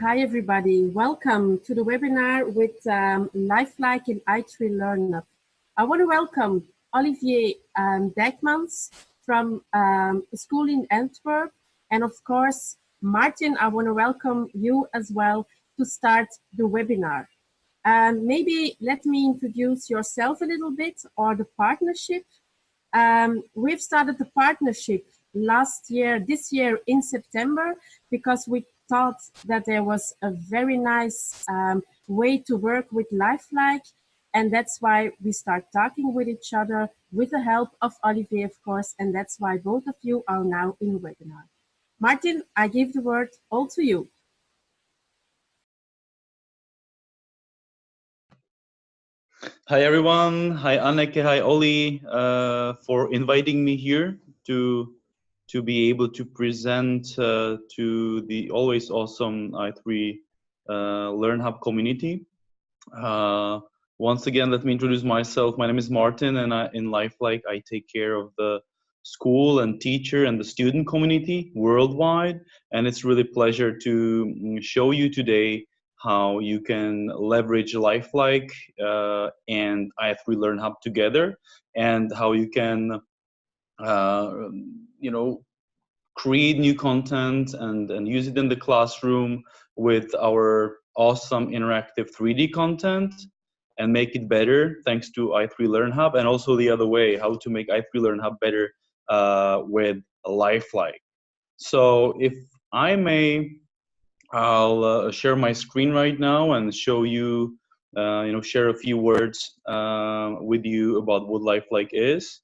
Hi everybody, welcome to the webinar with Lifeliqe and i3LEARNHUB. I want to welcome Olivier Dijkmans from a school in Antwerp, and of course, Martin, I want to welcome you as well to start the webinar. Maybe let me introduce yourself a little bit, or the partnership. We've started the partnership this year in September, because we thought that there was a very nice way to work with Lifeliqe, and that's why we start talking with each other with the help of Olivier, of course, and that's why both of you are now in the webinar. Martin, I give the word all to you. Hi everyone, hi Anneke, hi Oli, for inviting me here to be able to present to the always awesome i3LEARNHUB community. Once again, let me introduce myself. My name is Martin, and in Lifeliqe I take care of the school and teacher and the student community worldwide, and it's really a pleasure to show you today how you can leverage Lifeliqe and i3LEARNHUB together, and how you can create new content and use it in the classroom with our awesome interactive 3D content and make it better thanks to i3LEARNHUB, and also the other way, how to make i3LEARNHUB better with Lifeliqe. So if I may, I'll share my screen right now and show you, share a few words with you about what Lifeliqe is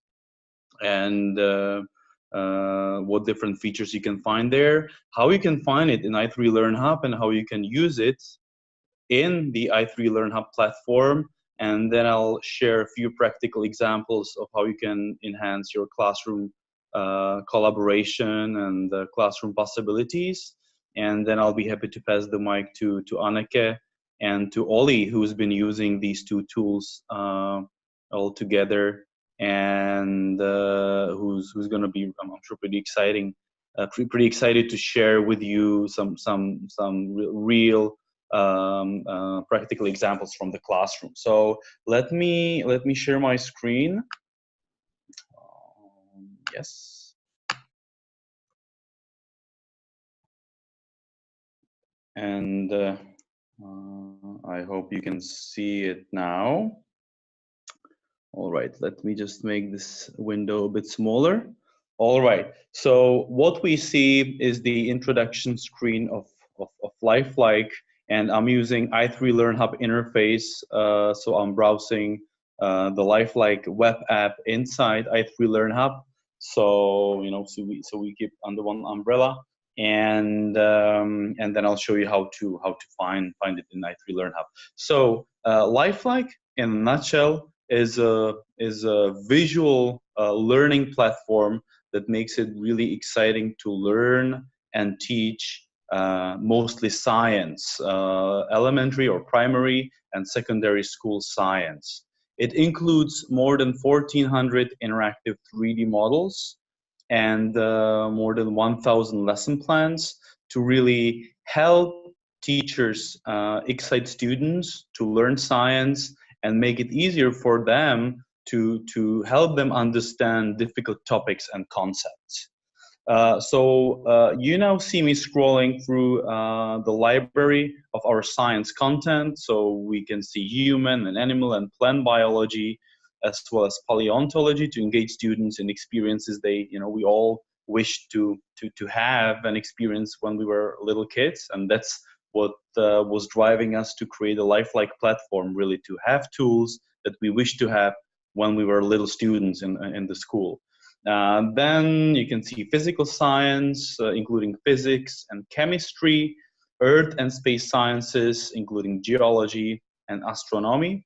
and what different features you can find there, how you can find it in i3LEARNHUB, and how you can use it in the i3LEARNHUB platform. And then I'll share a few practical examples of how you can enhance your classroom collaboration and classroom possibilities. And then I'll be happy to pass the mic to Anneke and to Oli, who's been using these two tools all together, and who's going to be, I'm sure, pretty exciting, pretty excited to share with you some real practical examples from the classroom. So let me share my screen. Yes. And I hope you can see it now. All right, let me just make this window a bit smaller. All right, so what we see is the introduction screen of Lifeliqe, and I'm using i3LEARNHUB interface. So I'm browsing the Lifeliqe web app inside i3LEARNHUB. So so we keep under one umbrella, and then I'll show you how to find it in i3LEARNHUB. So Lifeliqe, in a nutshell, is a visual learning platform that makes it really exciting to learn and teach mostly science, elementary or primary and secondary school science. It includes more than 1,400 interactive 3D models and more than 1,000 lesson plans to really help teachers excite students to learn science and make it easier for them to help them understand difficult topics and concepts. So you now see me scrolling through the library of our science content. So we can see human and animal and plant biology, as well as paleontology, to engage students in experiences we all wish to have and experience when we were little kids. And that's what was driving us to create a Lifeliqe platform, really, to have tools that we wish to have when we were little students in the school. Then you can see physical science, including physics and chemistry, earth and space sciences, including geology and astronomy,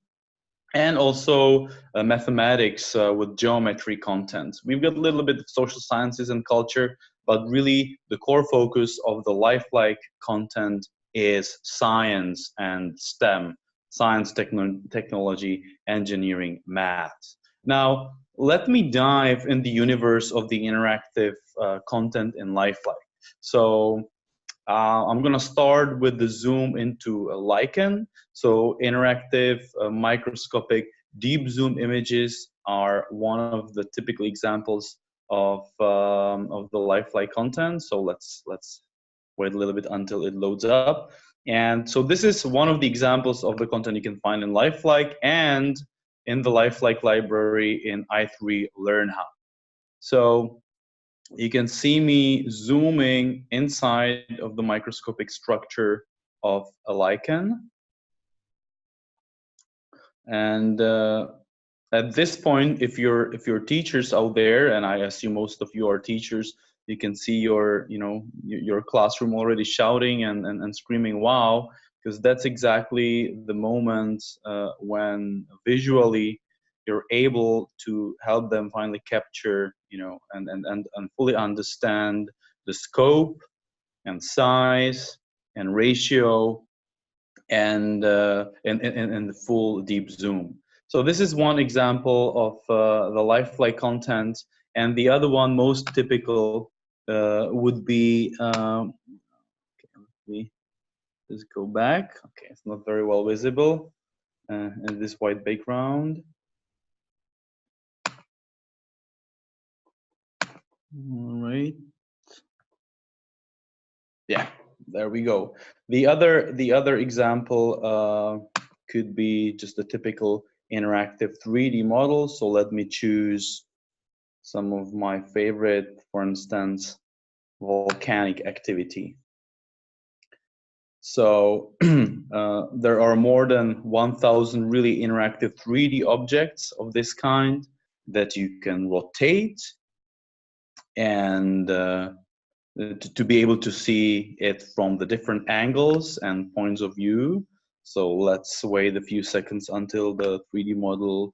and also mathematics with geometry content. We've got a little bit of social sciences and culture, but really the core focus of the Lifeliqe content is science and STEM, science, technology, engineering, math. Now, let me dive in the universe of the interactive content in Lifeliqe. So I'm gonna start with the zoom into a lichen. So interactive, microscopic, deep zoom images are one of the typical examples of the Lifeliqe content. So let's wait a little bit until it loads up. And so this is one of the examples of the content you can find in Lifeliqe and in the Lifeliqe library in i3LEARNHUB. So you can see me zooming inside of the microscopic structure of a lichen. And at this point, if you're teachers out there, and I assume most of you are teachers, you can see your your classroom already shouting and screaming wow, because that's exactly the moment when visually you're able to help them finally capture and fully understand the scope and size and ratio and the full deep zoom. So this is one example of the Lifeliqe content, and the other one, most typical, would be. Let me just go back. Okay, it's not very well visible in this white background. All right. Yeah, there we go. The other example could be just a typical interactive 3D model. So let me choose some of my favorite, for instance, volcanic activity. So there are more than 1,000 really interactive 3D objects of this kind that you can rotate and to be able to see it from the different angles and points of view. So let's wait a few seconds until the 3D model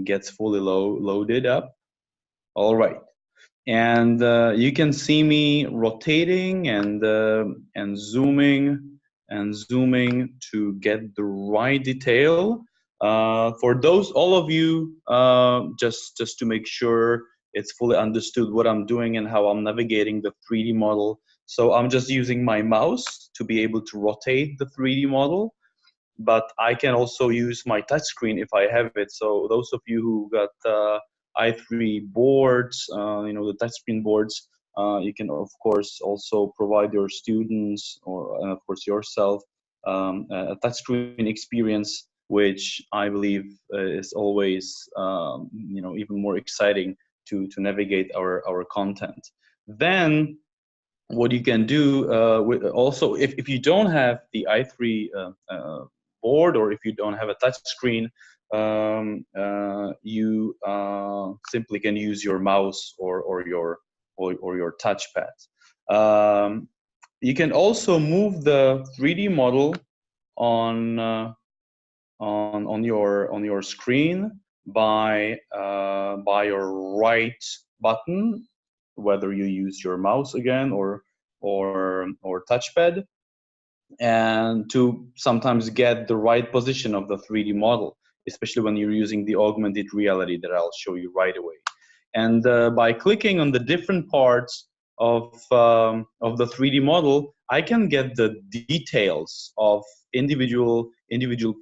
gets fully loaded up. All right. And you can see me rotating and zooming to get the right detail. For those all of you, just to make sure it's fully understood what I'm doing and how I'm navigating the 3D model. So I'm just using my mouse to be able to rotate the 3D model, but I can also use my touchscreen if I have it. So those of you who got i3 boards, the touchscreen boards, you can of course also provide your students or of course yourself a touchscreen experience, which I believe is always even more exciting to navigate our content. Then what you can do also, if you don't have the i3 board, or if you don't have a touch screen, you simply can use your mouse or your touchpad. You can also move the 3D model on your screen by your right button, whether you use your mouse again or touchpad, and to sometimes get the right position of the 3D model, especially when you're using the augmented reality that I'll show you right away. And by clicking on the different parts of the 3D model, I can get the details of individual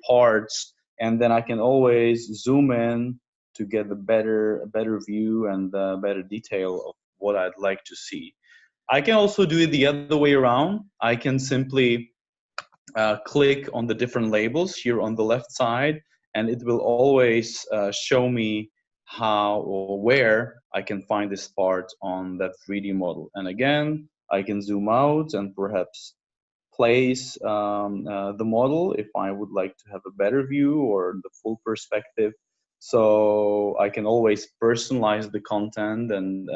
parts, and then I can always zoom in to get a better view and better detail of what I'd like to see. I can also do it the other way around. I can simply click on the different labels here on the left side, and it will always show me how or where I can find this part on that 3D model. And again, I can zoom out and perhaps place the model if I would like to have a better view or the full perspective. So I can always personalize the content and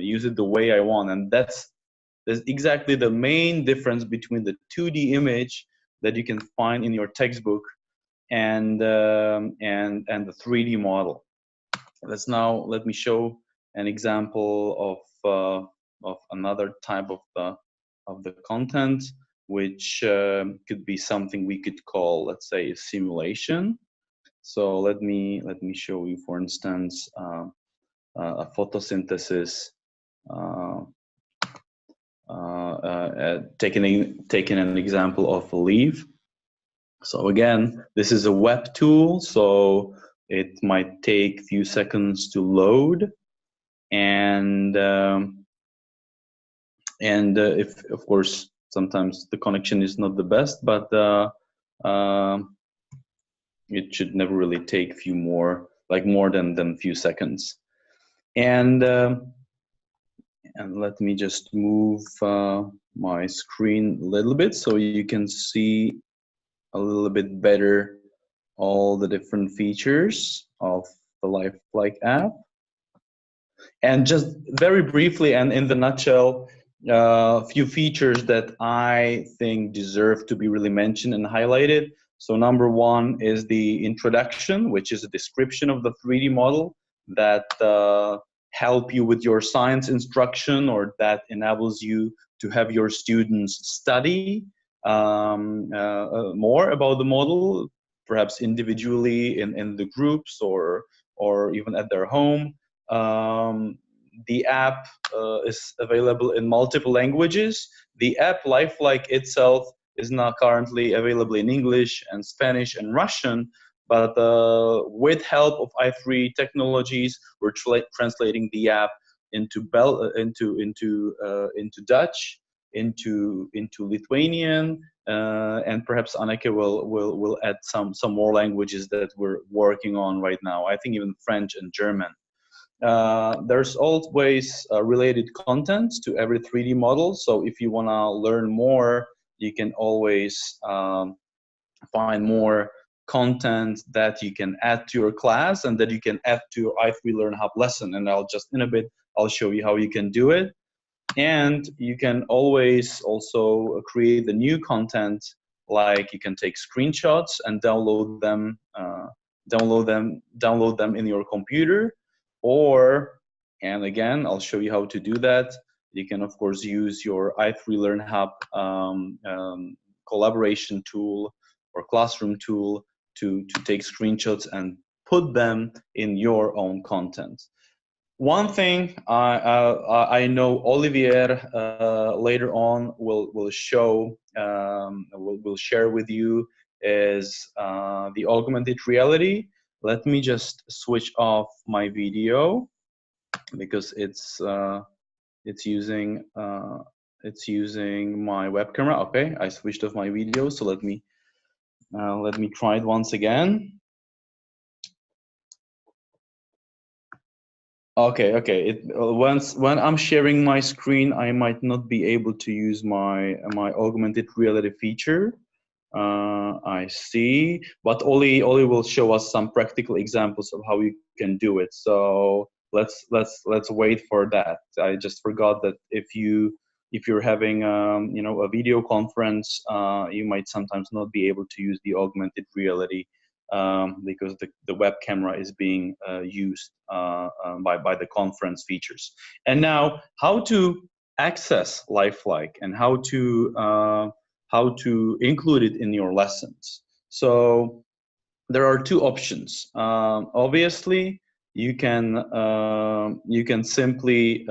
use it the way I want. And that's exactly the main difference between the 2D image that you can find in your textbook and the 3D model. Let me show an example of another type of the content, which could be something we could call, let's say, a simulation. So let me show you, for instance, a photosynthesis taking an example of a leaf. So again, this is a web tool, so it might take a few seconds to load, and if, of course, sometimes the connection is not the best, but it should never really take more than a few seconds. And let me just move my screen a little bit so you can see a little bit better all the different features of the Lifeliqe app. And just very briefly and in the nutshell, a few features that I think deserve to be really mentioned and highlighted. So number one is the introduction, which is a description of the 3D model that help you with your science instruction, or that enables you to have your students study more about the model, perhaps individually in the groups or even at their home. The app is available in multiple languages. The app Lifeliqe itself is now currently available in English and Spanish and Russian, but with help of i3 technologies, we're translating the app into Dutch, into Lithuanian, and perhaps Anneke will add some more languages that we're working on right now. I think even French and German. There's always related content to every 3D model. So if you want to learn more, you can always find more content that you can add to your class and that you can add to your i3LEARNHUB lesson. And in a bit, I'll show you how you can do it. And you can always also create the new content, like you can take screenshots and download them in your computer. And again, I'll show you how to do that. You can, of course, use your i3LEARNHUB collaboration tool or classroom tool to take screenshots and put them in your own content. One thing I know Olivier later on will show, will share with you is the augmented reality. Let me just switch off my video because it's using my web camera. Okay, I switched off my video, so let me try it once again. Okay. When I'm sharing my screen, I might not be able to use my augmented reality feature. I see, but Oli will show us some practical examples of how you can do it. So let's wait for that. I just forgot that if you're having a video conference, you might sometimes not be able to use the augmented reality because the web camera is being used by the conference features. And now, how to access Lifeliqe and how to include it in your lessons. So there are two options. Obviously, you can simply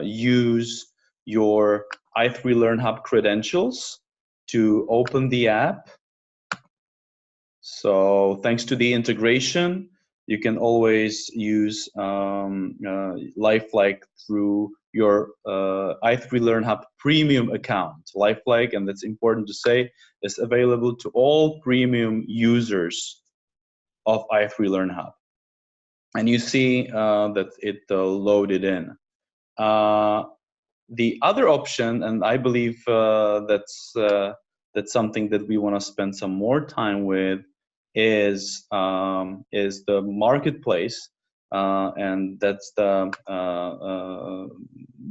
use your i3LEARNHUB credentials to open the app. So thanks to the integration, you can always use Lifeliqe through your i3LEARNHUB premium account. Lifeliqe, and that's important to say, is available to all premium users of i3LEARNHUB. And you see that it loaded in. The other option, and I believe that's something that we want to spend some more time with, is the marketplace, and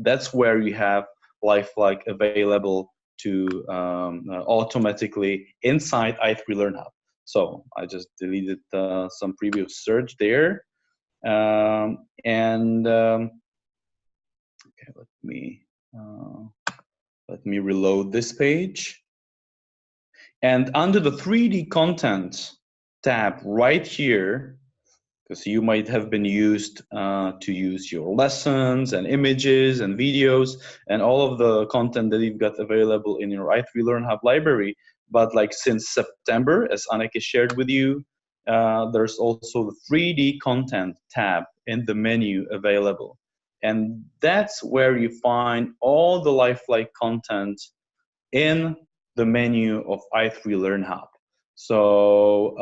that's where you have Lifeliqe available to automatically inside i3LEARNHUB. So I just deleted some previous search there, okay, let me reload this page. And under the 3D content tab right here, because you might have been used to use your lessons and images and videos and all of the content that you've got available in your i3LearnHub library. But like since September, as Anneke shared with you, there's also the 3D content tab in the menu available. And that's where you find all the Lifeliqe content in the menu of i3LearnHub. So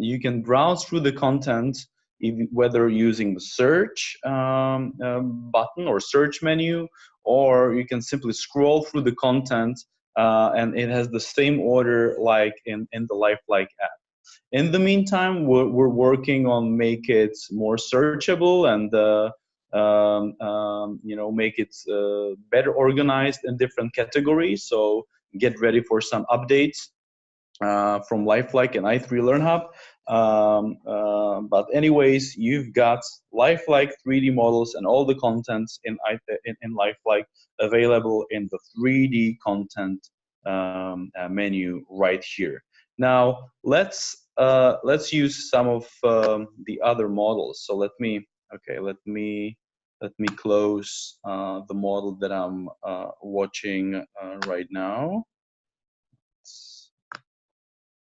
you can browse through the content, whether using the search button or search menu, or you can simply scroll through the content and it has the same order like in the Lifeliqe app. In the meantime, we're working on make it more searchable and make it better organized in different categories. So get ready for some updates from Lifeliqe and i3LearnHub. But anyways, you've got Lifeliqe 3D models and all the contents in Lifeliqe available in the 3D content menu right here. Now let's use some of the other models. So let me close the model that I'm watching right now,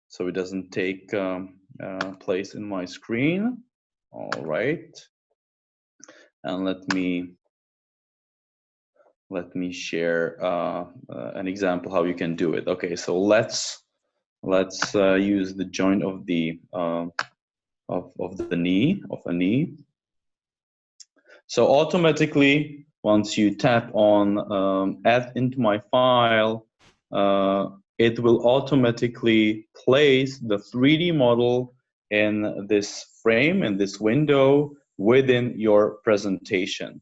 so it doesn't take place in my screen. All right, and let me share an example how you can do it. Okay, so let's use the joint of the knee of a knee. So automatically, once you tap on add into my file, it will automatically place the 3D model in this frame, in this window within your presentation.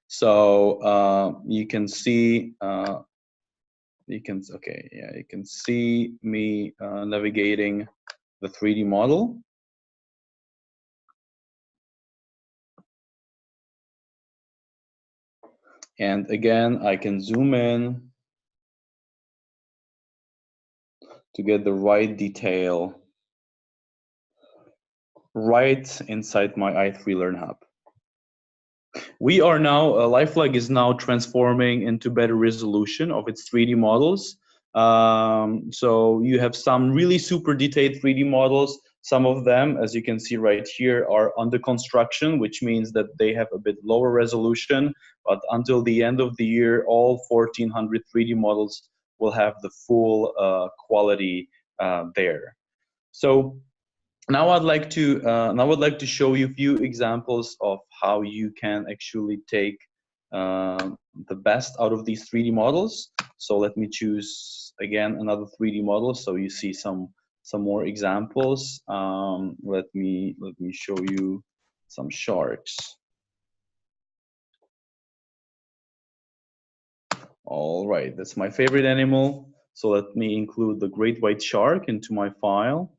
So you can see you can see me navigating the 3D model. And again, I can zoom in to get the right detail right inside my i3LearnHub. We are now, Lifeliqe is now transforming into better resolution of its 3D models. So you have some really super detailed 3D models. Some of them, as you can see right here, are under construction, which means that they have a bit lower resolution. But until the end of the year, all 1400 3D models will have the full quality there. So now I'd like to show you a few examples of how you can actually take the best out of these 3D models. So let me choose again another 3D model so you see some more examples. Let me show you some sharks. All right, that's my favorite animal. So let me include the great white shark into my file.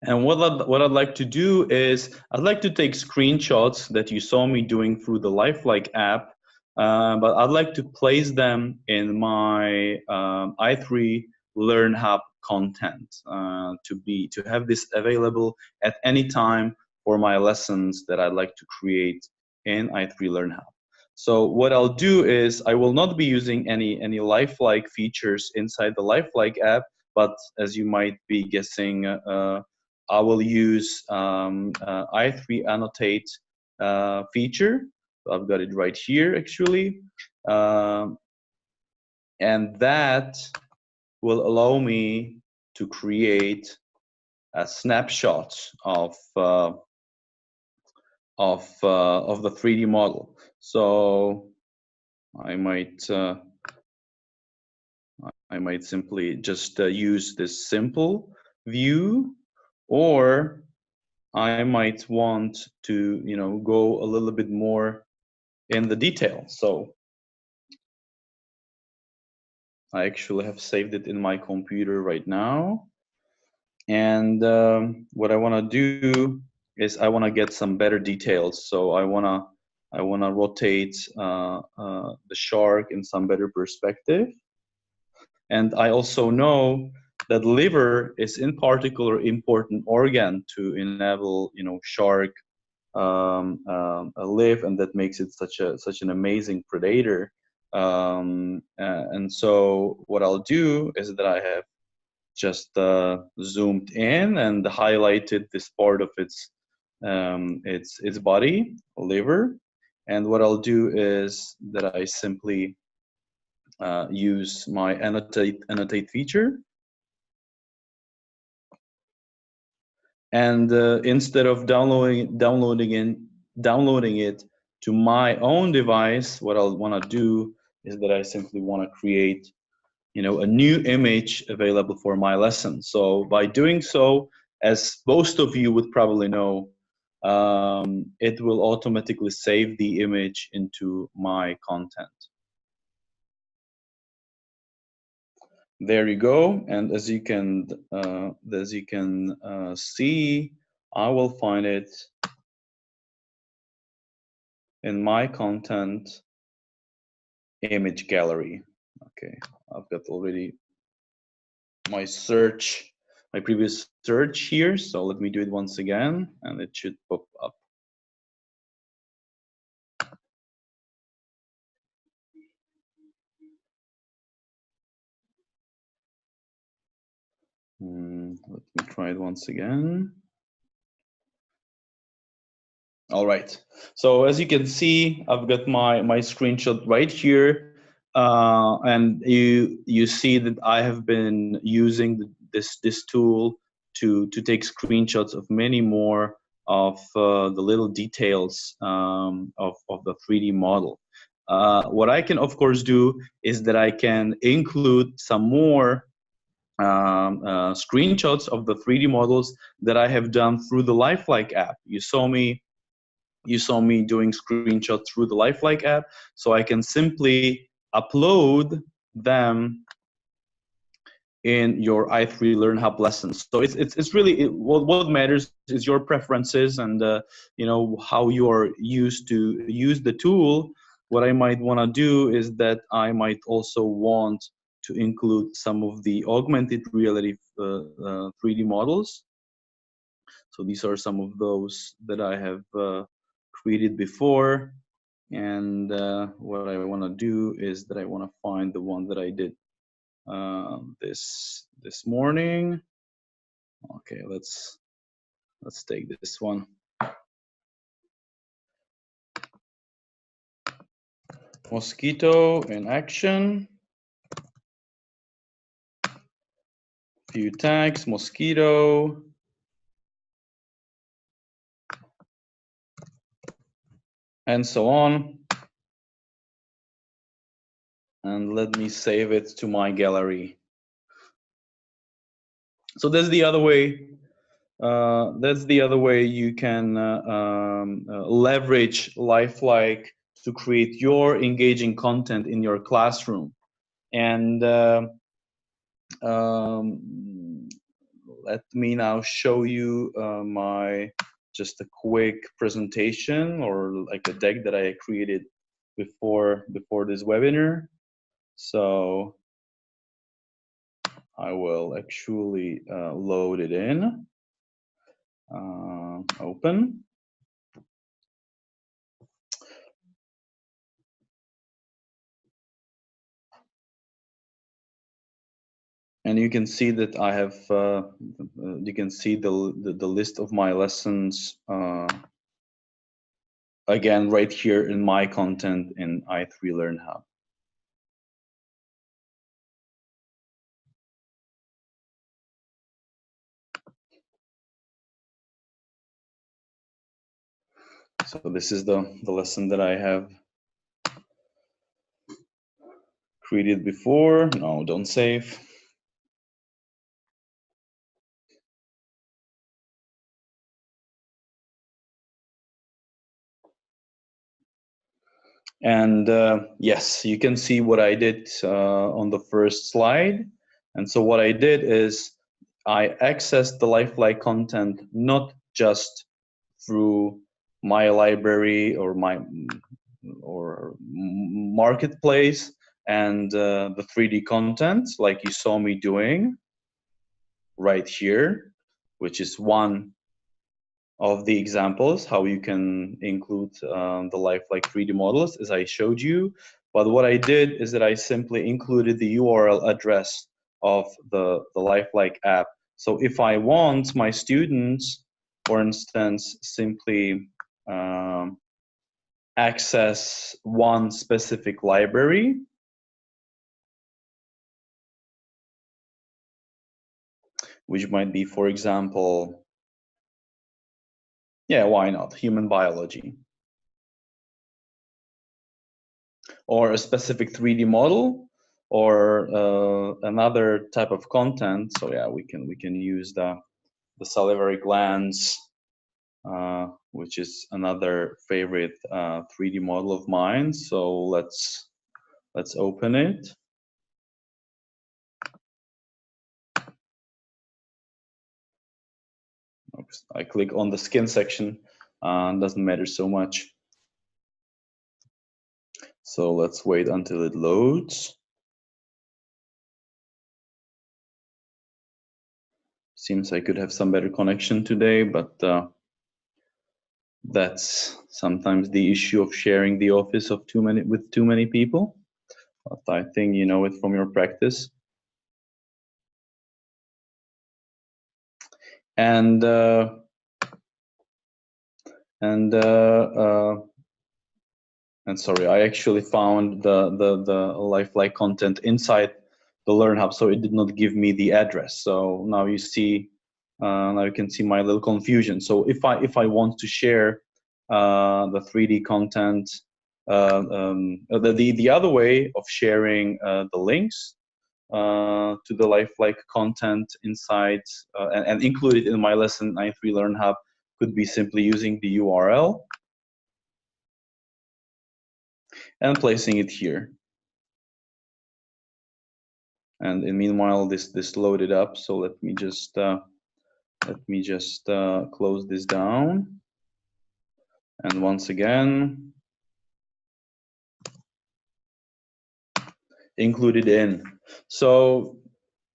And what I'd like to do is I'd like to take screenshots that you saw me doing through the Lifeliqe app, but I'd like to place them in my i3LearnHub content to have this available at any time for my lessons that I'd like to create in i3LearnHub. So what I'll do is I will not be using any Lifeliqe features inside the Lifeliqe app, but as you might be guessing, I will use i3Annotate feature. So I've got it right here actually, and that will allow me to create a snapshot of the 3D model. So I might simply just use this simple view, or I might want to go a little bit more in the detail. So I actually have saved it in my computer right now, and what I want to do is I want to get some better details. So I want to rotate the shark in some better perspective. And I also know that liver is in particular important organ to enable, you know, shark live, and that makes it such an amazing predator. And so what I'll do is that I have just zoomed in and highlighted this part of its body, liver. And what I'll do is that I simply use my annotate feature. And instead of downloading it to my own device, what I'll want to do is that I simply want to create, you know, a new image available for my lesson. So by doing so, as most of you would probably know, it will automatically save the image into my content. There you go. And as you can see, I will find it in my content image gallery. Okay, I've got already my search, my previous search here. So let me do it once again, and it should pop up. Let me try it once again. All right. So as you can see, I've got my screenshot right here, and you see that I have been using this tool to take screenshots of many more of the little details of the 3D model. What I can of course do is that I can include some more screenshots of the 3D models that I have done through the Lifeliqe app. You saw me doing screenshots through the Lifeliqe app, so I can simply upload them in your i3LEARNHUB lessons. So it's really what matters is your preferences and you know, how you are used to use the tool. What I might want to do is that I might also want to include some of the augmented reality 3D models. So these are some of those that I have created before, and what I want to do is that I want to find the one that I did this morning. Okay, let's take this one. Mosquito in action. Few tags, mosquito. And so on. And let me save it to my gallery. So that's the other way. That's the other way you can leverage Lifeliqe to create your engaging content in your classroom. And let me now show you just a quick presentation, or like a deck that I created before this webinar. So I will actually load it in. Open. And you can see that I have, you can see the list of my lessons again right here in my content in i3LEARNHUB. So this is the lesson that I have created before. No, don't save. And yes, you can see what I did on the first slide. And so what I did is I accessed the Lifeliqe content not just through my library or my marketplace and the 3D content like you saw me doing, right here, which is one of the examples how you can include the Lifeliqe 3D models, as I showed you. But what I did is that I simply included the URL address of the Lifeliqe app. So if I want my students, for instance, simply access one specific library, which might be, for example, yeah, why not, human biology, or a specific 3D model, or another type of content. So yeah, we can use the salivary glands, which is another favorite 3D model of mine. So let's open it. Oops, I click on the skin section, doesn't matter so much. So let's wait until it loads. Seems I could have some better connection today, but that's sometimes the issue of sharing the office of with too many people. But I think you know it from your practice. And sorry, I actually found the Lifeliqe content inside the LearnHub, so it did not give me the address. So now you see, now you can see my little confusion. So if I want to share the 3D content, the other way of sharing the links to the Lifeliqe content inside and include it in my lesson i3LEARNHUB could be simply using the URL and placing it here. And meanwhile, this loaded up. So let me just close this down. And once again, include it in. So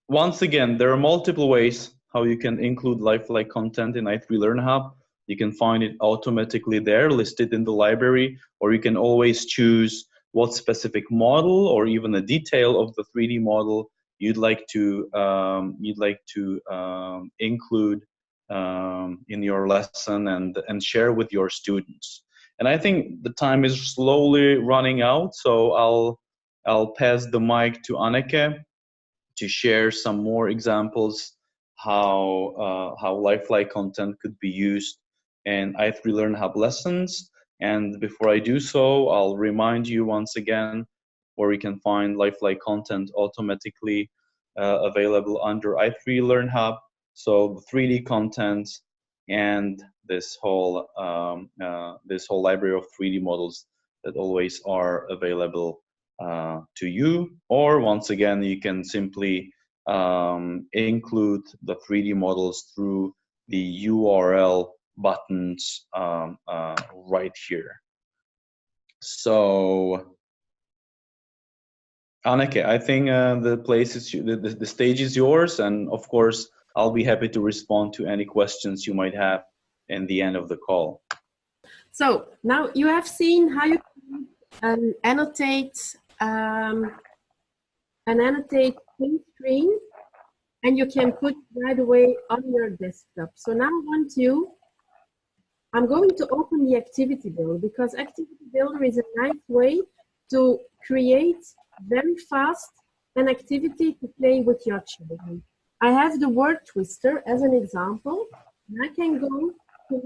once again, there are multiple ways how you can include Lifeliqe content in i3LEARNHUB. You can find it automatically there, listed in the library, or you can always choose what specific model or even a detail of the 3D model you'd like to include in your lesson and share with your students. And I think the time is slowly running out, so I'll pass the mic to Anneke to share some more examples how Lifeliqe content could be used in i3LEARNHUB lessons. And before I do so, I'll remind you once again where you can find Lifeliqe content automatically available under i3LEARNHUB. So the 3D content and this whole library of 3D models that always are available to you. Or once again, you can simply include the 3D models through the URL buttons right here. So Anneke, I think the stage is yours, and of course I'll be happy to respond to any questions you might have in the end of the call. So now you have seen how you can annotate print screen, and you can put it right away on your desktop. So now I'm going to open the activity builder, because activity builder is a nice way to create very fast an activity to play with your children. I have the word twister as an example, and I can go to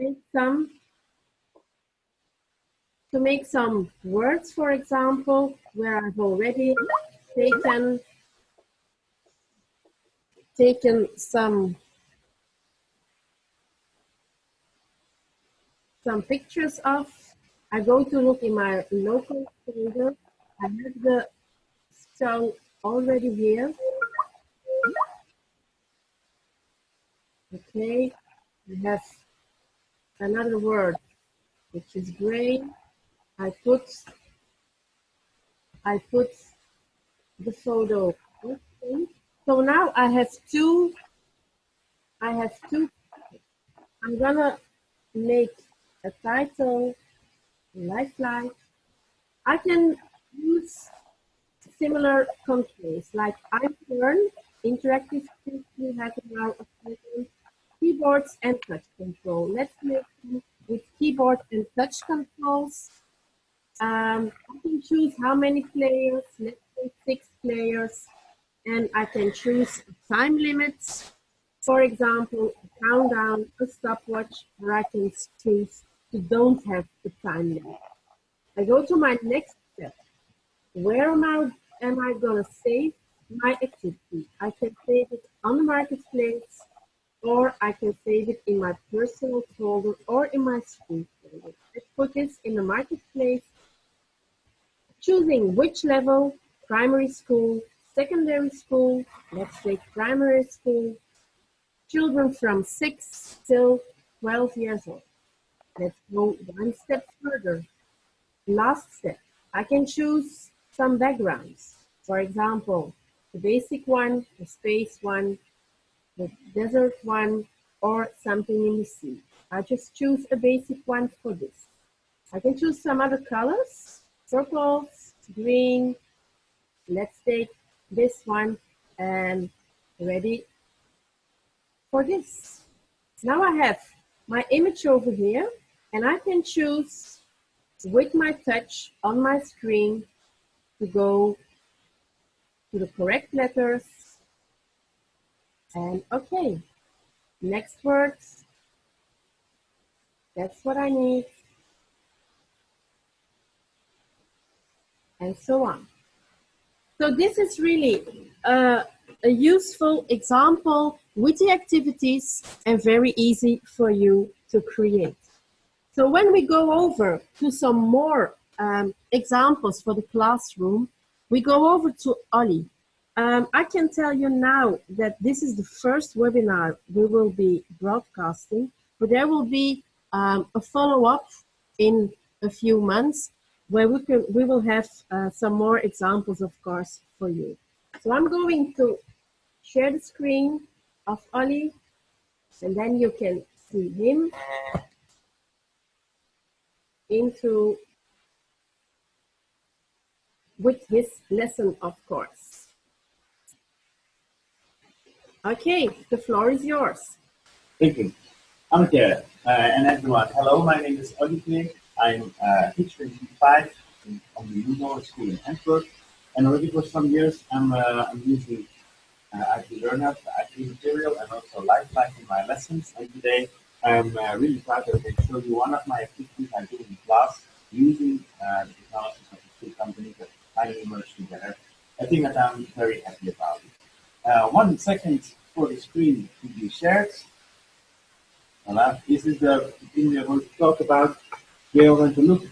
make some words, for example, where I've already taken some pictures of. I go to look in my local folder. I have the song already here. Okay, I have another word, which is gray. I put the photo. Okay. So now I have two I have two. I'm gonna make a title, Lifeliqe. I can use similar controls like i3LEARN, interactive tools we have in our appointment, keyboards and touch control. Let's make them with keyboard and touch controls. I can choose how many players, let's say 6 players, and I can choose time limits. For example, a countdown, a stopwatch, or I can choose to don't have a time limit. I go to my next step. Where am I gonna save my activity? I can save it on the marketplace, or I can save it in my personal folder or in my school folder. Let's put this in the marketplace, choosing which level, primary school, secondary school, let's say primary school, children from 6 till 12 years old. Let's go one step further. Last step, I can choose some backgrounds. For example, the basic one, the space one, the desert one, or something in the sea. I just choose a basic one for this. I can choose some other colors, purples, green. Let's take this one and ready for this. Now I have my image over here, and I can choose with my touch on my screen to go to the correct letters. And okay, next words. That's what I need. And so on. So this is really a useful example with the activities and very easy for you to create. So when we go over to some more examples for the classroom, we go over to Ollie. I can tell you now that this is the first webinar we will be broadcasting, but there will be a follow-up in a few months where we will have some more examples, of course, for you. So I'm going to share the screen of Ollie, and then you can see him with his lesson, of course. Okay, the floor is yours. Thank you. Anneke and everyone, hello, my name is Olivier. I'm a teacher in G5 on the Union School in Antwerp, and already for some years I'm using i3LEARNHUB, i3 material, and also Lifeliqe in my lessons. And today I'm really proud that I can show you one of my activities I do in class using the technologies of the two companies that finally merged together. I think that I'm very happy about it. 1 second for the screen to be shared. Voilà. This is the thing we are going to talk about. We are going to look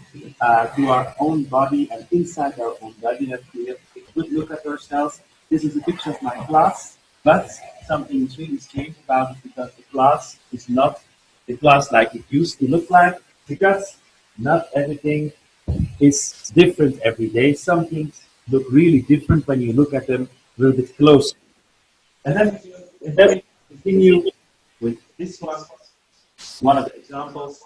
to our own body, and inside our own body, that we have a good look at ourselves. This is a picture of my class, but something is really strange about it because the class is not the class like it used to look like, because not everything is different every day. Some things look really different when you look at them a little bit closer. And then we continue with this one of the examples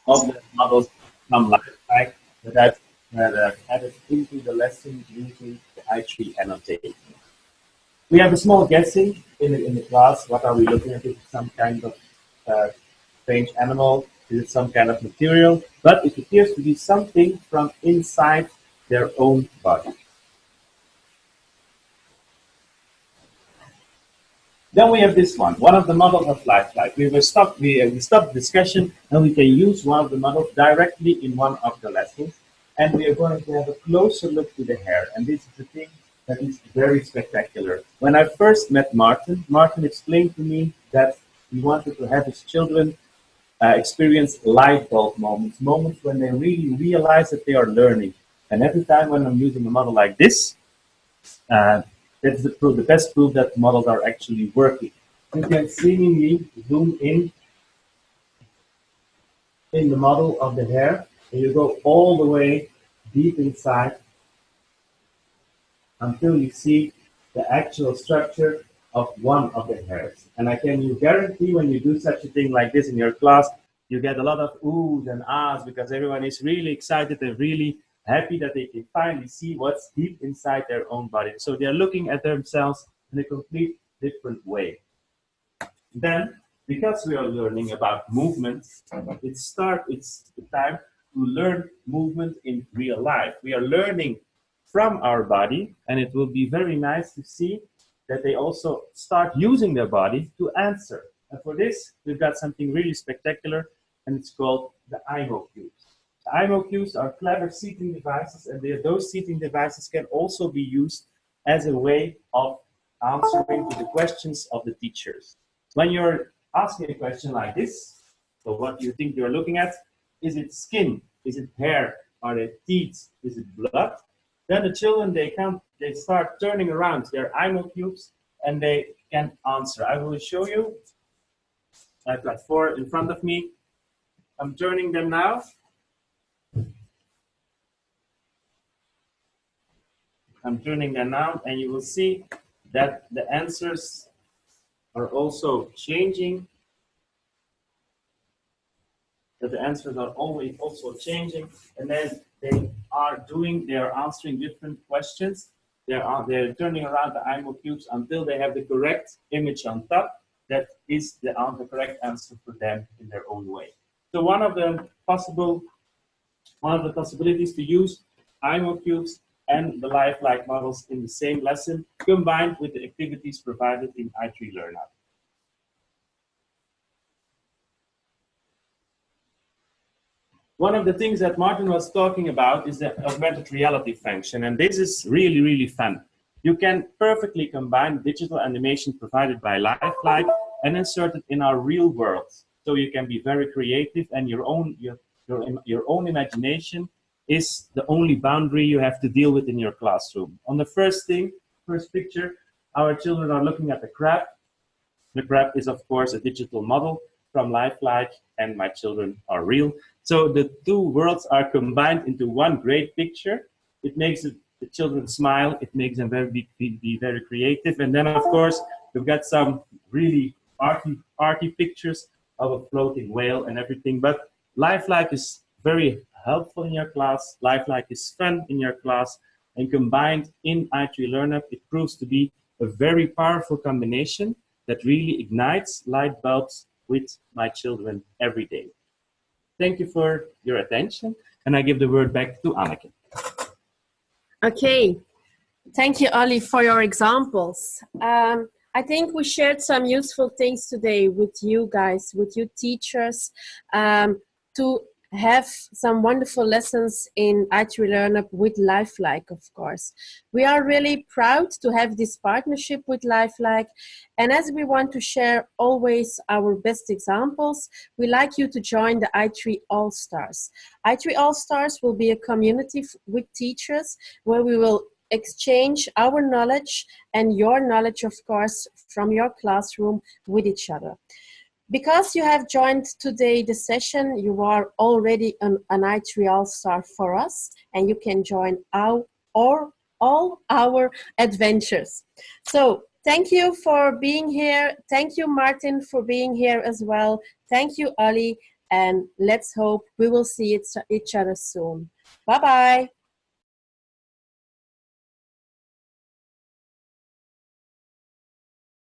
of the models from Lifeliqe that I've added into the lesson using the i3 annotation. We have a small guessing in the class. What are we looking at? Is it some kind of strange animal? Is it some kind of material? But it appears to be something from inside their own body. Then we have this one of the models of Lifeliqe. We stopped discussion, and we can use one of the models directly in one of the lessons. And we are going to have a closer look to the hair. And this is the thing that is very spectacular. When I first met Martin explained to me that he wanted to have his children experience light bulb moments when they really realize that they are learning. And every time when I'm using a model like this, that's the best proof that models are actually working. You can seemingly zoom in the model of the hair, and you go all the way deep inside until you see the actual structure of one of the hairs. And I can guarantee when you do such a thing like this in your class, you get a lot of oohs and ahs because everyone is really excited and really happy that they can finally see what's deep inside their own body. So they're looking at themselves in a complete different way. Then, because we are learning about movement, it's the time to learn movement in real life. We are learning from our body, and it will be very nice to see that they also start using their body to answer. And for this, we've got something really spectacular, and it's called the IMO cubes. The IMO cubes are clever seating devices, and those seating devices can also be used as a way of answering to the questions of the teachers. When you're asking a question like this, so what do you think you're looking at? Is it skin? Is it hair? Are they teeth? Is it blood? Then the children, they start turning around their IMO cubes and they can answer. I will show you. I've got 4 in front of me. I'm turning them now. I'm turning them now, and you will see that the answers are also changing. That the answers are always also changing, and then they are answering different questions. They're turning around the IMO cubes until they have the correct image on top. That is the correct answer for them in their own way. So one of the possibilities to use IMO cubes and the Lifeliqe models in the same lesson, combined with the activities provided in i3LEARNHUB. One of the things that Martin was talking about is the augmented reality function, and this is really, really fun. You can perfectly combine digital animation provided by Lifeliqe and insert it in our real world. So you can be very creative, and your own imagination is the only boundary you have to deal with in your classroom. On the first picture, our children are looking at the crab. The crab is, of course, a digital model from Lifeliqe, and my children are real. So the two worlds are combined into one great picture. It makes the children smile. It makes them be very creative. And then, of course, we've got some really arty pictures of a floating whale and everything. But Lifeliqe is very helpful in your class. Lifeliqe is fun in your class. And combined in i3LEARNHUB, it proves to be a very powerful combination that really ignites light bulbs with my children every day. Thank you for your attention, and I give the word back to Anneke. Okay, thank you, Ollie, for your examples. I think we shared some useful things today with you guys, with you teachers, to have some wonderful lessons in i3LEARNHUB with Lifeliqe, of course. We are really proud to have this partnership with Lifeliqe, and as we want to share always our best examples, we like you to join the i3 All-Stars. i3 All-Stars will be a community with teachers where we will exchange our knowledge and your knowledge, of course, from your classroom with each other. Because you have joined today the session, you are already an i3 All-Star for us, and you can join all our adventures. So thank you for being here. Thank you, Martin, for being here as well. Thank you, Ollie, and let's hope we will see each other soon. Bye-bye.